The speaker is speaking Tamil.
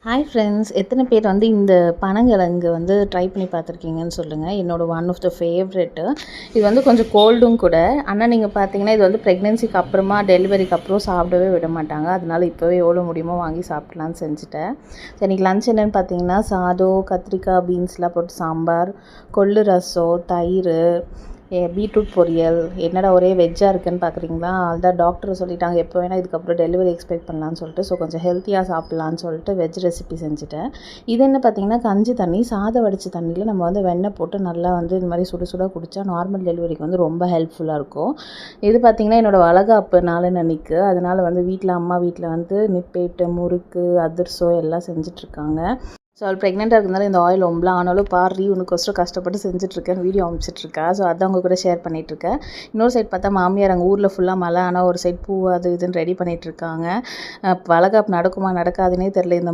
ஹாய் ஃப்ரெண்ட்ஸ், எத்தனை பேர் வந்து இந்த பனங்கிழங்கு வந்து ட்ரை பண்ணி பார்த்துருக்கீங்கன்னு சொல்லுங்கள். என்னோடய ஒன் ஆஃப் த ஃபேவரெட்டு. இது வந்து கொஞ்சம் கோல்டும் கூட. ஆனால் நீங்கள் பார்த்தீங்கன்னா இது வந்து ப்ரெக்னென்சிக்கு அப்புறமா டெலிவரிக்கு அப்புறம் சாப்பிடவே விட மாட்டாங்க. அதனால இப்போவே எவ்வளோ முடியுமோ வாங்கி சாப்பிட்லான்னு செஞ்சுட்டேன். ஸோ இன்றைக்கி லஞ்ச் என்னென்னு பார்த்தீங்கன்னா சாதம், கத்திரிக்காய், பீன்ஸ்லாம் போட்டு சாம்பார், கொள்ளு ரசம், தயிர், பீட்ரூட் பொரியல். என்னடா ஒரே வெஜ்ஜாக இருக்குன்னு பார்க்குறீங்களா? அதுதான் டாக்டர் சொல்லிட்டாங்க எப்போ வேணால் இதுக்கப்புறம் டெலிவரி எக்ஸ்பெக்ட் பண்ணலான்னு சொல்லிட்டு. ஸோ கொஞ்சம் ஹெல்த்தியாக சாப்பிட்லான்னு சொல்லிட்டு வெஜ் ரெசிபி செஞ்சுட்டேன். இது என்ன பார்த்தீங்கன்னா கஞ்சி தண்ணி, சாதம் வடித்த தண்ணியில் நம்ம வந்து வெண்ணெய் போட்டு நல்லா வந்து இந்த மாதிரி சுட சுட குடித்தா நார்மல் டெலிவரிக்கு வந்து ரொம்ப ஹெல்ப்ஃபுல்லாக இருக்கும். இது பார்த்திங்கன்னா என்னோடய வளகாப்பு நாளுன்னு அன்றைக்கி. அதனால் வந்து அம்மா வீட்டில் வந்து நிப்பேட்டு, முறுக்கு, அதிரசம் எல்லாம் செஞ்சிட்ருக்காங்க. ஸோ அவள் ப்ரெக்னெண்ட்டாக இருக்கிறதுனால இந்த ஆயில் ரொம்பலாம் ஆனாலும் பாரு உனக்கொசரம் கஷ்டப்பட்டு செஞ்சுட்ருக்கேன் வீடியோ அனுப்பிச்சிட்ருக்கா. ஸோ அதை அவங்க கூட ஷேர் பண்ணிகிட்ருக்கேன். இன்னொரு சைட் பார்த்தா மாமியார் அங்கே ஊரில் ஃபுல்லாக மழை, ஆனால் ஒரு சைட் பூ அது இதுன்னு ரெடி பண்ணிகிட்ருக்காங்க. வளகாப்பு நடக்குமா நடக்காதுன்னே தெரில. இந்த